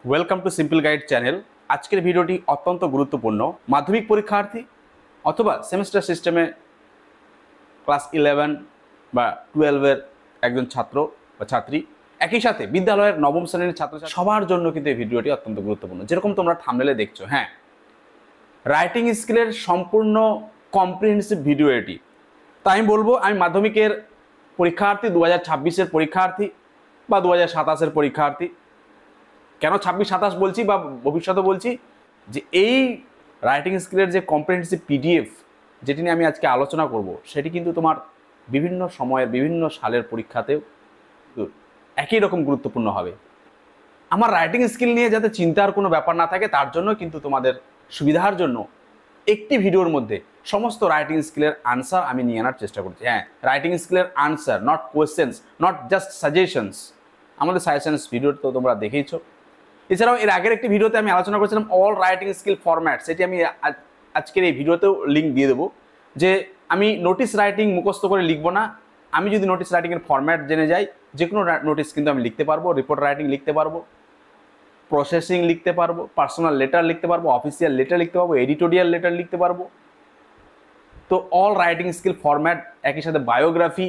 Welcome to simple guide channel. আজকের ভিডিওটি অত্যন্ত গুরুত্বপূর্ণ। মাধ্যমিক পরীক্ষার্থী অথবা সেমিস্টার সিস্টেমে ক্লাস 11 বা 12-এর একজন ছাত্র বা ছাত্রী, একই সাথে বিদ্যালয়ের নবম শ্রেণীর ছাত্রছাত্রী সবার জন্য কিন্তু এই ভিডিওটি অত্যন্ত গুরুত্বপূর্ণ। যেরকম তোমরা থাম্বনেলে দেখছো, হ্যাঁ, রাইটিং স্কিলের সম্পূর্ণ কম্প্রিহেন্সিভ ভিডিও এটি। তাই আমি বলবো, আমি মাধ্যমিকের পরীক্ষার্থী, 2026-এর পরীক্ষার্থী বা 2027-এর পরীক্ষার্থী, কেন 26-27 বলছি বা ভবিষ্যতে বলছি, যে এই রাইটিং স্কিলের যে কম্প্রিহেন্সিভ পিডিএফ যেটি নিয়ে আমি আজকে আলোচনা করব, সেটি কিন্তু তোমার বিভিন্ন সময়ের বিভিন্ন সালের পরীক্ষাতেও একই রকম গুরুত্বপূর্ণ হবে। আমার রাইটিং স্কিল নিয়ে যাতে চিন্তার কোনো ব্যাপার না থাকে, তার জন্য কিন্তু তোমাদের সুবিধার জন্য একটি ভিডিওর মধ্যে সমস্ত রাইটিং স্কিলের আনসার আমি নিয়ে আনার চেষ্টা করছি। হ্যাঁ, রাইটিং স্কিলের answer, not questions, not just suggestions. আমাদের সাজেশনস ভিডিও তো তোমরা দেখেইছো। এছাড়াও এর আগের একটি ভিডিওতে আমি আলোচনা করেছিলাম অল রাইটিং স্কিল ফরম্যাট, সেটি আমি আজকের এই ভিডিওতেও লিঙ্ক দিয়ে দেবো। যে আমি নোটিস রাইটিং মুখস্থ করে লিখবো না, আমি যদি নোটিস রাইটিংয়ের ফরম্যাট জেনে যাই, যে কোনো নোটিস কিন্তু আমি লিখতে পারবো, রিপোর্ট রাইটিং লিখতে পারবো, প্রসেসিং লিখতে পারবো, পার্সোনাল লেটার লিখতে পারবো, অফিসিয়াল লেটার লিখতে পারবো, এডিটোরিয়াল লেটার লিখতে পারবো। তো অল রাইটিং স্কিল ফরম্যাট, একই সাথে বায়োগ্রাফি,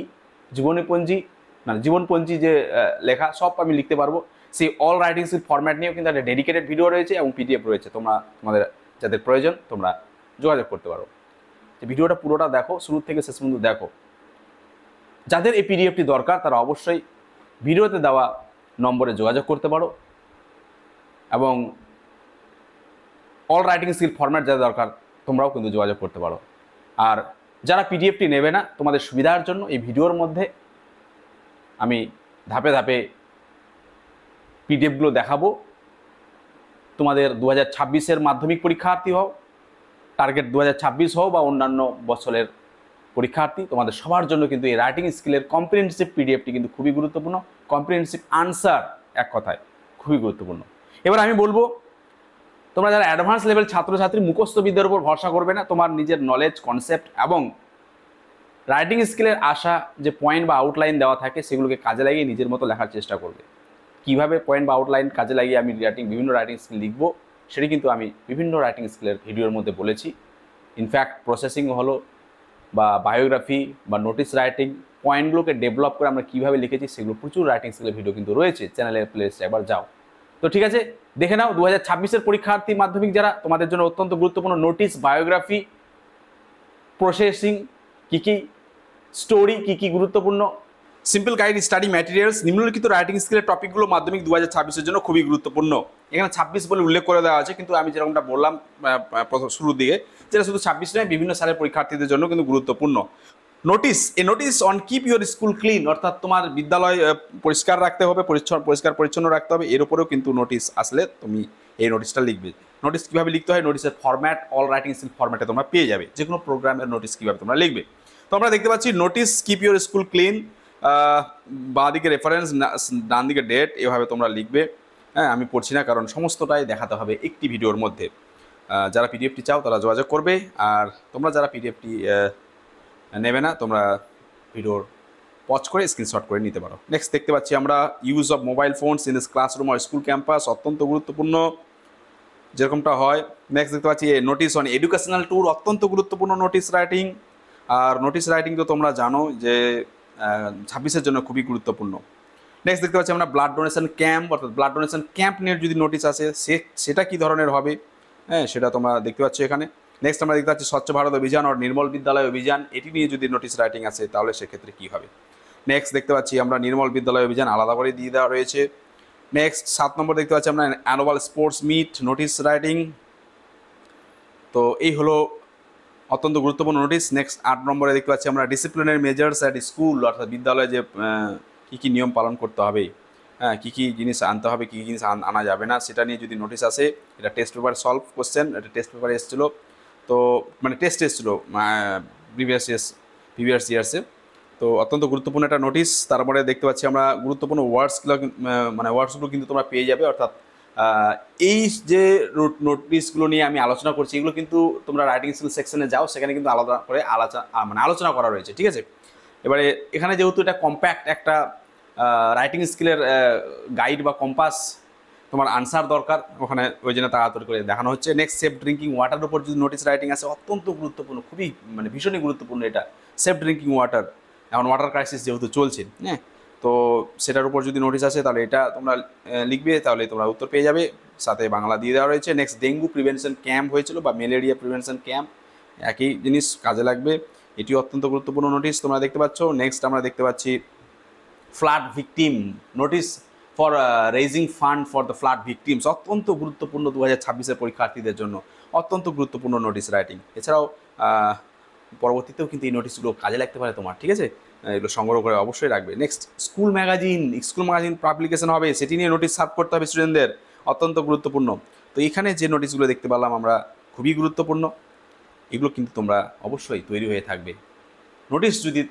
জীবনপঞ্জি যে লেখা, সব আমি লিখতে পারবো। সেই অল রাইটিং স্কিল ফরম্যাট নিয়েও কিন্তু একটা ডেডিকেটেড ভিডিও রয়েছে এবং পিডিএফ রয়েছে। তোমাদের যাদের প্রয়োজন তোমরা যোগাযোগ করতে পারো। যে ভিডিওটা পুরোটা দেখো, শুরু থেকে শেষ পর্যন্ত দেখো। যাদের এই পিডিএফটি দরকার তারা অবশ্যই ভিডিওতে দেওয়া নম্বরে যোগাযোগ করতে পারো, এবং অল রাইটিং স্কিল ফরম্যাট যাদের দরকার তোমরাও কিন্তু যোগাযোগ করতে পারো। আর যারা পিডিএফটি নেবে না, তোমাদের সুবিধার জন্য এই ভিডিওর মধ্যে আমি ধাপে ধাপে পিডিএফগুলো দেখাবো। তোমাদের 2026-এর মাধ্যমিক পরীক্ষার্থী হও, টার্গেট 2026 হও, বা অন্যান্য বছরের পরীক্ষার্থী, তোমাদের সবার জন্য কিন্তু এই রাইটিং স্কিলের কম্প্রিহেন্সিভ পিডিএফটি কিন্তু খুবই গুরুত্বপূর্ণ। কম্প্রিহেন্সিভ আনসার, এক কথায় খুবই গুরুত্বপূর্ণ। এবার আমি বলবো, তোমরা যারা অ্যাডভান্স লেভেল ছাত্রছাত্রী, মুখস্থ বিদ্যার উপর ভরসা করবে না, তোমার নিজের নলেজ, কনসেপ্ট এবং রাইটিং স্কিলের আশা যে পয়েন্ট বা আউটলাইন দেওয়া থাকে, সেগুলোকে কাজে লাগিয়ে নিজের মতো লেখার চেষ্টা করবে। কীভাবে পয়েন্ট বা আউটলাইন কাজে লাগিয়ে আমি বিভিন্ন রাইটিং স্কিল লিখবো, সেটি কিন্তু আমি বিভিন্ন রাইটিং স্কিলের ভিডিওর মধ্যে বলেছি। ইনফ্যাক্ট প্রসেসিং হলো বা বায়োগ্রাফি বা নোটিস রাইটিং, পয়েন্টগুলোকে ডেভেলপ করে আমরা কীভাবে লিখেছি, সেগুলো প্রচুর রাইটিং স্কিলের ভিডিও কিন্তু রয়েছে চ্যানেলের প্লেলিস্টে, একবার যাও। তো ঠিক আছে, দেখে নাও। 2026-এর পরীক্ষার্থী মাধ্যমিক যারা, তোমাদের জন্য অত্যন্ত গুরুত্বপূর্ণ নোটিস, বায়োগ্রাফি, প্রসেসিং, কী স্টোরি, কী গুরুত্বপূর্ণ, সিম্পল গাইড স্টাডি ম্যাটেরিয়ালস, নিম্নলিখিত রাইটিং স্কিলের টপিকগুলো মাধ্যমিক 2026-এর জন্য খুবই গুরুত্বপূর্ণ। এখানে 26 বলে উল্লেখ করে দেওয়া আছে, কিন্তু আমি যেরকমটা বললাম শুরুর দিকে, যেটা শুধু 26 নয়, বিভিন্ন সালের পরীক্ষার্থীদের জন্য কিন্তু গুরুত্বপূর্ণ। Notice, a notice on keep your school clean, অর্থাৎ তোমার বিদ্যালয় পরিষ্কার রাখতে হবে, পরিষ্কার পরিচ্ছন্ন রাখতে হবে, এর উপরেও কিন্তু নোটিস আসলে তুমি এই নোটিসটা লিখবে। নোটিস কীভাবে লিখতে হয়, নোটিসের ফরম্যাট অল রাইটিং স্কিল ফরম্যাটে তোমরা পেয়ে যাবে। যে কোনো প্রোগ্রামের নোটিস কীভাবে তোমরা লিখবে, তো আমরা দেখতে পাচ্ছি notice keep your school clean, বাঁ দিকে রেফারেন্স, ডান দিকে ডেট, এভাবে তোমরা লিখবে। হ্যাঁ, আমি পড়ছি না, কারণ সমস্তটাই দেখাতে হবে একটি ভিডিওর মধ্যে। যারা পিডিএফটি চাও তারা যোগাযোগ করবে, আর তোমরা যারা পিডিএফটি নেবে না, তোমরা ভিডিওর পজ করে স্ক্রিনশট করে নিতে পারো। নেক্সট দেখতে পাচ্ছি আমরা use of mobile phones in this classroom আর স্কুল ক্যাম্পাস, অত্যন্ত গুরুত্বপূর্ণ যেরকমটা হয়। নেক্সট দেখতে পাচ্ছি নোটিস অন এডুকেশনাল ট্যুর, অত্যন্ত গুরুত্বপূর্ণ নোটিস রাইটিং। আর নোটিস রাইটিং তো তোমরা জানো যে 26-এর জন্য খুবই গুরুত্বপূর্ণ। নেক্সট দেখতে পাচ্ছি আমরা ব্লাড ডোনেশন ক্যাম্প, অর্থাৎ ব্লাড ডোনেশন ক্যাম্প নিয়ে যদি নোটিস আসে, সেটা কী ধরনের হবে, হ্যাঁ, সেটা তোমরা দেখতে পাচ্ছ এখানে। নেক্সট আমরা দেখতে পাচ্ছি স্বচ্ছ ভারত অভিযান আর নির্মল বিদ্যালয় অভিযান, এটি নিয়ে যদি নোটিস রাইটিং আসে তাহলে সেক্ষেত্রে কী হবে। নেক্সট দেখতে পাচ্ছি আমরা নির্মল বিদ্যালয় অভিযান আলাদা করে দিয়ে দেওয়া রয়েছে। নেক্সট 7 নম্বর দেখতে পাচ্ছি আমরা annual sports meet notice writing. তো এই হলো অত্যন্ত গুরুত্বপূর্ণ নোটিস। নেক্সট 8 নম্বরে দেখতে পাচ্ছি আমরা ডিসিপ্লিনারি মেজার্স অ্যাট স্কুল, অর্থাৎ বিদ্যালয়ে যে কী নিয়ম পালন করতে হবে, হ্যাঁ, কী জিনিস আনতে হবে, কী জিনিস আনা যাবে না, সেটা নিয়ে যদি নোটিস আসে। এটা টেস্ট পেপার সলভ কোশ্চেন, এটা টেস্ট পেপারে এসেছিলো, তো মানে টেস্ট এসেছিলো প্রিভিয়াস ইয়ার্সে। তো অত্যন্ত গুরুত্বপূর্ণ একটা নোটিস। তারপরে দেখতে পাচ্ছি আমরা গুরুত্বপূর্ণ ওয়ার্ডসগুলো কিন্তু তোমরা পেয়ে যাবে। অর্থাৎ এই যে নোটিসগুলো নিয়ে আমি আলোচনা করছি, এগুলো কিন্তু তোমরা রাইটিং স্কিল সেকশনে যাও, সেখানে কিন্তু আলাদা করে আলোচনা করা রয়েছে, ঠিক আছে। এবারে এখানে যেহেতু এটা কম্প্যাক্ট একটা রাইটিং স্কিলের গাইড বা কম্পাস, তোমার আনসার দরকার, ওখানে ওই জন্য তাড়াতাড়ি করে দেখানো হচ্ছে। নেক্সট, সেফ ড্রিঙ্কিং ওয়াটার উপর যদি নোটিস রাইটিং আছে, অত্যন্ত গুরুত্বপূর্ণ, খুবই মানে ভীষণই গুরুত্বপূর্ণ এটা। সেফ ড্রিঙ্কিং ওয়াটার, এখন ওয়াটার ক্রাইসিস যেহেতু চলছে, হ্যাঁ, তো সেটার উপর যদি নোটিস আসে তাহলে এটা তোমরা লিখবে, তাহলে তোমরা উত্তর পেয়ে যাবে। সাথে বাংলা দিয়ে দেওয়া রয়েছে। নেক্সট, ডেঙ্গু প্রিভেনশন ক্যাম্প হয়েছিল বা ম্যালেরিয়া প্রিভেনশন ক্যাম্প, একই জিনিস, কাজে লাগবে, এটি অত্যন্ত গুরুত্বপূর্ণ নোটিশ তোমরা দেখতে পাচ্ছ। নেক্সট আমরা দেখতে পাচ্ছি flood victim notice for raising fund for the flood victims, অত্যন্ত গুরুত্বপূর্ণ 2026-এর পরীক্ষার্থীদের জন্য অত্যন্ত গুরুত্বপূর্ণ নোটিস রাইটিং। এছাড়াও পরবর্তীতেও কিন্তু এই নোটিশগুলো কাজে লাগতে পারে তোমার, ঠিক আছে, এগুলো সংগ্রহ করে অবশ্যই রাখবে। নেক্সট, স্কুল ম্যাগাজিন পাবলিকেশন হবে, সেটি নিয়ে নোটিশ সার্ভ করতে হবে স্টুডেন্টদের, অত্যন্ত গুরুত্বপূর্ণ। তো এখানে যে নোটিশগুলো দেখতে পেলাম আমরা খুবই গুরুত্বপূর্ণ, এগুলো কিন্তু তোমরা অবশ্যই তৈরি হয়ে থাকবে। নোটিশ যদি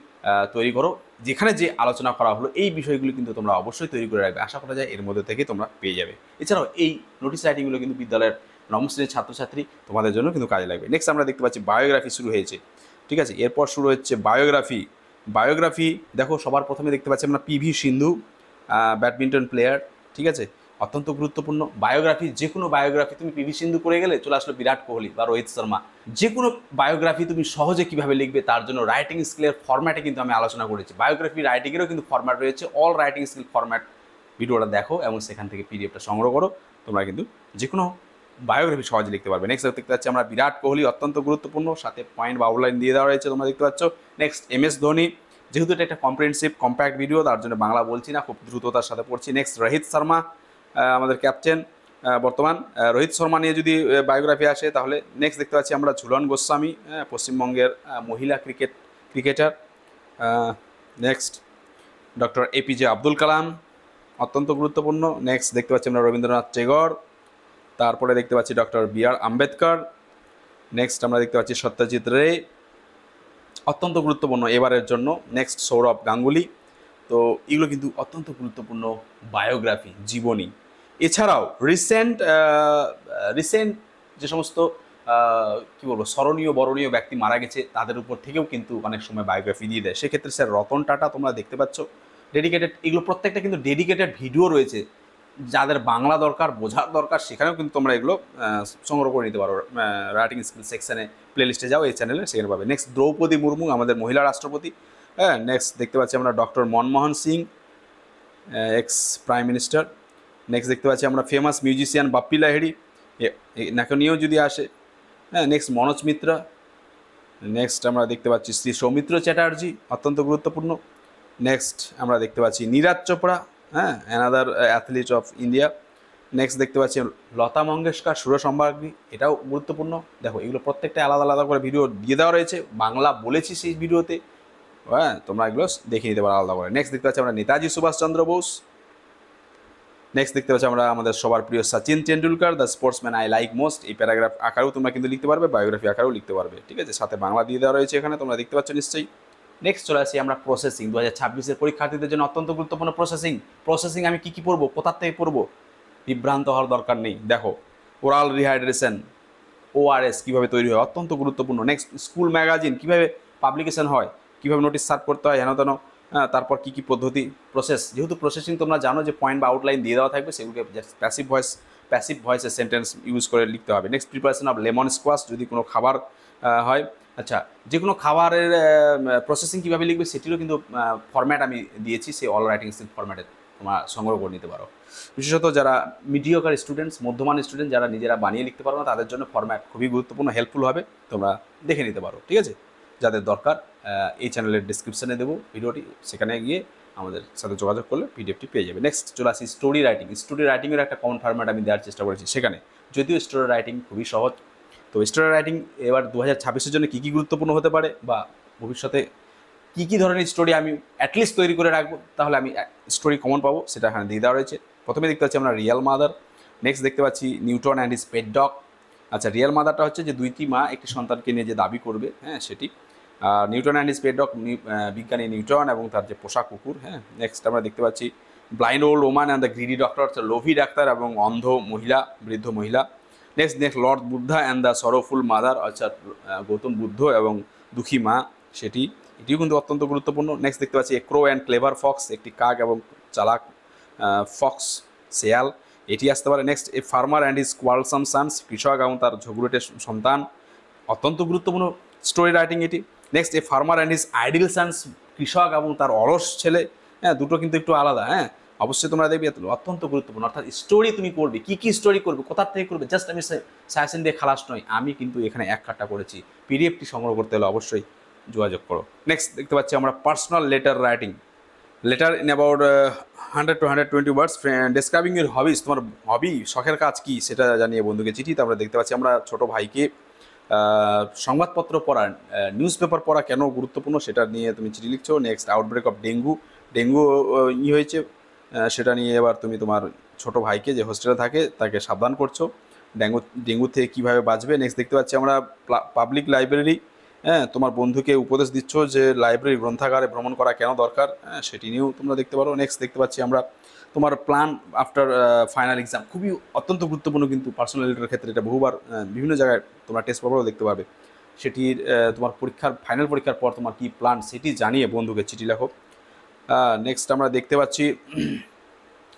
তৈরি করো, যেখানে যে আলোচনা করা হলো এই বিষয়গুলো কিন্তু তোমরা অবশ্যই তৈরি করে রাখবে, আশা করা যায় এর মধ্যে থেকে তোমরা পেয়ে যাবে। এছাড়াও এই নোটিশ রাইটিংগুলো কিন্তু বিদ্যালয়ের নবম শ্রেণীর ছাত্রছাত্রী তোমাদের জন্য কিন্তু কাজে লাগবে। নেক্সট আমরা দেখতে পাচ্ছি বায়োগ্রাফি শুরু হয়েছে, ঠিক আছে, এরপর শুরু হচ্ছে বায়োগ্রাফি। দেখো সবার প্রথমে দেখতে পাচ্ছি আমরা পিভি সিন্ধু, ব্যাডমিন্টন প্লেয়ার, ঠিক আছে, অত্যন্ত গুরুত্বপূর্ণ বায়োগ্রাফি। যে কোনো বায়োগ্রাফি, তুমি পিভি সিন্ধু করে গেলে চলে আসলো বিরাট কোহলি বা রোহিত শর্মা, যে কোনো বায়োগ্রাফি তুমি সহজে কীভাবে লিখবে তার জন্য রাইটিং স্কিলের ফরম্যাটে কিন্তু আমি আলোচনা করেছি। বায়োগ্রাফি রাইটিংয়েরও কিন্তু ফরম্যাট রয়েছে, অল রাইটিং স্কিল ফরম্যাট, ভিডিওটা দেখো এবং সেখান থেকে পিডিএফটা সংগ্রহ করো, তোমরা কিন্তু যে কোনো বায়োগ্রাফি সহজে লিখতে পারবে। নেক্সট দেখতে পাচ্ছি আমরা বিরাট কোহলি, অত্যন্ত গুরুত্বপূর্ণ, সাথে পয়েন্ট বা আউটলাইন দিয়ে দেওয়া রয়েছে, তোমরা দেখতে পাচ্ছ। নেক্সট, এমএস ধোনি, যেহেতু এটা একটা কম্প্রিহেনসিভ কম্প্যাক্ট ভিডিও তার জন্য বাংলা বলছি না, খুব দ্রুততার সাথে পড়ছি। নেক্সট, রোহিত শর্মা, আমাদের ক্যাপ্টেন বর্তমান, রোহিত শর্মা নিয়ে যদি বায়োগ্রাফি আসে তাহলে নেক্সট দেখতে পাচ্ছি আমরা ঝুলন গোস্বামী, পশ্চিমবঙ্গের মহিলা cricketer. Next, doctor APJ Abdul Kalam, অত্যন্ত গুরুত্বপূর্ণ। নেক্সট দেখতে পাচ্ছি আমরা রবীন্দ্রনাথ টেগর, তারপরে দেখতে পাচ্ছি ডক্টর বি.আর. আম্বেদকর। নেক্সট আমরা দেখতে পাচ্ছি সত্যজিৎ রে, অত্যন্ত গুরুত্বপূর্ণ এবারের জন্য। নেক্সট, সৌরভ গাঙ্গুলি। তো এগুলো কিন্তু অত্যন্ত গুরুত্বপূর্ণ বায়োগ্রাফি, জীবনী। এছাড়াও রিসেন্ট যে সমস্ত কী বলবো স্মরণীয় বরণীয় ব্যক্তি মারা গেছে তাদের উপর থেকেও কিন্তু অনেক সময় বায়োগ্রাফি দিয়ে দেয়। সেক্ষেত্রে স্যার রতন টাটা তোমরা দেখতে পাচ্ছ, ডেডিকেটেড, এগুলো প্রত্যেকটা কিন্তু ডেডিকেটেড ভিডিও রয়েছে, যাদের বাংলা দরকার, বোঝার দরকার, সেখানেও কিন্তু তোমরা এগুলো সংগ্রহ করে নিতে পারো। রাইটিং স্কিল সেকশানে প্লেলিস্টে যাও, এই চ্যানেলে সেখানে পাবে। নেক্সট, দ্রৌপদী মুর্মু, আমাদের মহিলা রাষ্ট্রপতি। হ্যাঁ, নেক্সট দেখতে পাচ্ছি আমরা doctor Manmohan Singh, x prime minister. Next দেখতে পাচ্ছি আমরা ফেমাস মিউজিশিয়ান বাপ্পি লাহিড়ি, এনাকে নিয়েও যদি আসে। হ্যাঁ, নেক্সট, মনোজ মিত্রা। নেক্সট আমরা দেখতে পাচ্ছি শ্রী সৌমিত্র চ্যাটার্জি, অত্যন্ত গুরুত্বপূর্ণ। নেক্সট আমরা দেখতে পাচ্ছি নীরাজ চোপড়া, হ্যাঁ, another athlete of India. Next দেখতে পাচ্ছি লতা মঙ্গেশকর, সুর সম্রাজ্ঞী, এটাও গুরুত্বপূর্ণ। দেখো এগুলো প্রত্যেকটা আলাদা আলাদা করে ভিডিও দিয়ে দেওয়া রয়েছে, বাংলা বলেছি সেই ভিডিওতে, হ্যাঁ, তোমরা এগুলো দেখে নিতে পারো আলাদা করে। নেক্সট দেখতে পাচ্ছি আমরা নেতাজি সুভাষচন্দ্র বোস। নেক্সট দেখতে পাচ্ছি আমরা আমাদের সবার প্রিয় Sachin Tendulkar, the sportsman I like most. এই প্যারাগ্রাফ আকারেও তোমরা কিন্তু লিখতে পারবে, বায়োগ্রাফি আকারেও লিখতে পারবে, ঠিক আছে, সাথে বাংলা দিয়ে দেওয়া রয়েছে এখানে, তোমরা দেখতে পাচ্ছ নিশ্চয়ই। নেক্সট চলে আসি আমরা প্রসেসিং, 2026-এর পরীক্ষার্থীদের জন্য অত্যন্ত গুরুত্বপূর্ণ প্রসেসিং আমি কী পড়বো, কোথার থেকে পড়বো, বিভ্রান্ত হওয়ার দরকার নেই। দেখো ওরাল রিহাইড্রেশন, ওআরএস কীভাবে তৈরি হয়, অত্যন্ত গুরুত্বপূর্ণ। নেক্সট, স্কুল ম্যাগাজিন কীভাবে পাবলিকেশন হয়, কীভাবে নোটিশ সার্ভ করতে হয়, হেন তেন, তারপর কী কী পদ্ধতি, প্রসেস, যেহেতু প্রসেসিং তোমরা জানো যে পয়েন্ট বা আউটলাইন দিয়ে দেওয়া থাকবে, সেগুলোকে প্যাসিভ ভয়েসে সেন্টেন্স ইউজ করে লিখতে হবে। Next, preparation of lemon squash, যদি কোনো খাবার হয়, আচ্ছা, যে কোনো খাবারের প্রসেসিং কীভাবে লিখবে সেটিরও কিন্তু ফরম্যাট আমি দিয়েছি, সেই অল রাইটিং স্কিল ফরম্যাটে তোমরা সংগ্রহ করে নিতে পারো। বিশেষত যারা মিডিওকার স্টুডেন্টস, মধ্যমান স্টুডেন্ট, যারা নিজেরা বানিয়ে লিখতে পারো না, তাদের জন্য ফরম্যাট খুবই গুরুত্বপূর্ণ, হেল্পফুল হবে, তোমরা দেখে নিতে পারো, ঠিক আছে। যাদের দরকার এই চ্যানেলের ডিসক্রিপশানে দেবো ভিডিওটি, সেখানে গিয়ে আমাদের সাথে যোগাযোগ করলে পিডিএফটি পেয়ে যাবে। নেক্সট চলে আসি স্টোরি রাইটিংয়ের একটা কমন ফরম্যাট আমি দেওয়ার চেষ্টা করেছি সেখানে, যদিও স্টোরি রাইটিং খুবই সহজ। তো স্টোরি রাইটিং এবার 2026-এর জন্য কী কী গুরুত্বপূর্ণ হতে পারে বা ভবিষ্যতে কী কী ধরনের স্টোরি আমি অ্যাটলিস্ট তৈরি করে রাখবো, তাহলে আমি স্টোরি কমন পাবো, সেটা এখানে দিয়ে দেওয়া রয়েছে। প্রথমে দেখতে পাচ্ছি আমরা রিয়েল মাদার। নেক্সট দেখতে পাচ্ছি Newton and his pet dog. আচ্ছা, রিয়েল মাদারটা হচ্ছে যে দুইটি মা একটি সন্তানকে নিয়ে যে দাবি করবে, হ্যাঁ, সেটি। Newton and his pet dog, বিজ্ঞানী নিউটন এবং তার যে পোষা কুকুর। হ্যাঁ, নেক্সট আমরা দেখতে পাচ্ছি blind old woman and the greedy doctor, হচ্ছে লোভী ডাক্তার এবং অন্ধ মহিলা, বৃদ্ধ মহিলা। Next lord Buddha and the sorrowful mother, অর্থাৎ গৌতম বুদ্ধ এবং দুঃখী মা, এটিও কিন্তু অত্যন্ত গুরুত্বপূর্ণ। নেক্সট দেখতে পাচ্ছি ক্রো অ্যান্ড ক্লেভার ফক্স, একটি কাক এবং চালাক ফক্স, শেয়াল। এটি আসতে পারে। Next, a farmer and his quarrelsome sons, কৃষক এবং তার ঝগড়ুটে সন্তান, অত্যন্ত গুরুত্বপূর্ণ স্টোরি রাইটিং এটি। Next, a farmer and his ideal sons, কৃষক এবং তার অলস ছেলে। হ্যাঁ, দুটো কিন্তু একটু আলাদা। হ্যাঁ, অবশ্যই তোমরা দেখবে অত্যন্ত গুরুত্বপূর্ণ। অর্থাৎ স্টোরি তুমি করবে, কী স্টোরি করবে, কোথা থেকে করবে, জাস্ট আমি সাজেশন দিয়ে খালাস নয়, আমি কিন্তু এখানে এক কাট্টা করেছি। পিডিএফটি সংগ্রহ করতে হলে অবশ্যই যোগাযোগ করো। নেক্সট দেখতে পাচ্ছি আমরা personal letter writing, letter in about 100 to 120 words describing your হবিস, তোমার হবি, শখের কাজ কী সেটা জানিয়ে বন্ধুকে চিঠি। আমরা দেখতে পাচ্ছি আমরা ছোটো ভাইকে সংবাদপত্র পড়া, নিউজ পেপার পড়া কেন গুরুত্বপূর্ণ সেটা নিয়ে তুমি চিঠি লিখছো। নেক্সট, আউটব্রেক অফ ডেঙ্গু হয়েছে সেটা নিয়ে এবার তুমি তোমার ছোটো ভাইকে যে হোস্টেলে থাকে তাকে সাবধান করছো ডেঙ্গু থেকে কীভাবে বাঁচবে। নেক্সট দেখতে পাচ্ছি আমরা পাবলিক লাইব্রেরি, হ্যাঁ, তোমার বন্ধুকে উপদেশ দিচ্ছ যে লাইব্রেরি গ্রন্থাগারে ভ্রমণ করা কেন দরকার, হ্যাঁ, সেটি নিয়েও তোমরা দেখতে পারো। নেক্সট দেখতে পাচ্ছি আমরা তোমার প্ল্যান আফটার ফাইনাল এক্সাম, খুবই অত্যন্ত গুরুত্বপূর্ণ কিন্তু পার্সোনাল লেটারের ক্ষেত্রে এটা বহুবার বিভিন্ন জায়গায় তোমরা টেস্ট পেপারও দেখতে পাবে। সেটির তোমার ফাইনাল পরীক্ষার পর তোমার কী প্ল্যান সেটি জানিয়ে বন্ধুকে চিঠি লেখো। নেক্সট আমরা দেখতে পাচ্ছি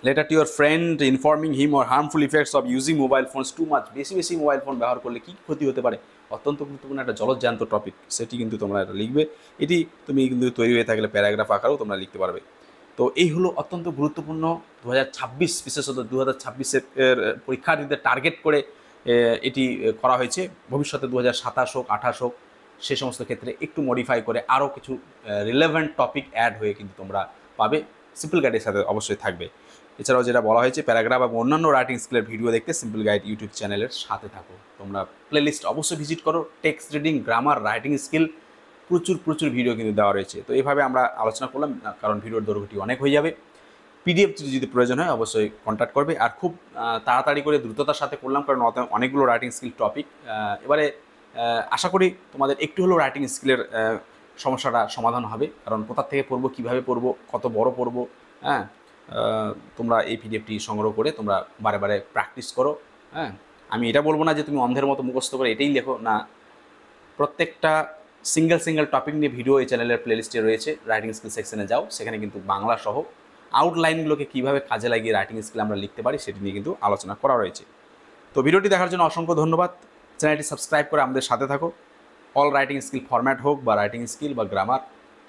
letter to your friend informing him or harmful effects of using mobile phones too much, বেশি মোবাইল ফোন ব্যবহার করলে কী ক্ষতি হতে পারে, অত্যন্ত গুরুত্বপূর্ণ একটা জলজ্যান্ত টপিক, সেটি কিন্তু তোমরা এটা লিখবে। এটি তুমি কিন্তু তৈরি হয়ে থাকলে প্যারাগ্রাফ আকারেও তোমরা লিখতে পারবে। তো এই হলো অত্যন্ত গুরুত্বপূর্ণ 2026, বিশেষত 2026-এর পরীক্ষার্থীদের টার্গেট করে এটি করা হয়েছে। ভবিষ্যতে 2027 হোক 28 হোক সে সমস্ত ক্ষেত্রে একটু মডিফাই করে আরও কিছু রিলেভেন্ট টপিক অ্যাড হয়ে কিন্তু তোমরা পাবে, সিম্পল গাইডের সাথে অবশ্যই থাকবে। এছাড়াও যেটা বলা হয়েছে প্যারাগ্রাফ এবং অন্যান্য রাইটিং স্কিলের ভিডিও দেখতে সিম্পল গাইড ইউটিউব চ্যানেলের সাথে থাকো। তোমরা প্লেলিস্ট অবশ্যই ভিজিট করো, text reading, grammar, writing skill প্রচুর ভিডিও কিন্তু দেওয়া রয়েছে। তো এইভাবে আমরা আলোচনা করলাম, কারণ ভিডিওর দৈর্ঘ্যটি অনেক হয়ে যাবে। পিডিএফ যদি প্রয়োজন হয় অবশ্যই কন্ট্যাক্ট করবে। আর খুব তাড়াতাড়ি করে দ্রুততার সাথে করলাম, কারণ অনেকগুলো রাইটিং স্কিল টপিক। এবারে আশা করি তোমাদের একটু হলেও রাইটিং স্কিলের সমস্যাটা সমাধান হবে, কারণ কোথা থেকে পড়বো, কীভাবে পড়বো, কত বড় পড়বো। হ্যাঁ, তোমরা এই পিডিএফটি সংগ্রহ করে তোমরা বারে প্র্যাকটিস করো। হ্যাঁ, আমি এটা বলবো না যে তুমি অন্ধের মতো মুখস্থ করে এটাই লেখো, না, প্রত্যেকটা সিঙ্গেল টপিক নিয়ে ভিডিও এই চ্যানেলের প্লেলিস্টে রয়েছে। রাইটিং স্কিল সেকশনে যাও, সেখানে কিন্তু বাংলা সহ আউটলাইনগুলোকে কীভাবে কাজে লাগিয়ে রাইটিং স্কিল আমরা লিখতে পারি সেটি নিয়ে কিন্তু আলোচনা করা রয়েছে। তো ভিডিওটি দেখার জন্য অসংখ্য ধন্যবাদ। চ্যানেলটি সাবস্ক্রাইব করে আমাদের সাথে থাকো। অল রাইটিং স্কিল ফরম্যাট হোক বা রাইটিং স্কিল বা গ্রামার,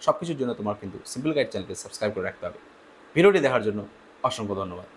সব কিছুর জন্য তোমার কিন্তু সিম্পল গাইড চ্যানেলকে সাবস্ক্রাইব করে রাখতে হবে। ভিডিওটি দেখার জন্য অসংখ্য ধন্যবাদ।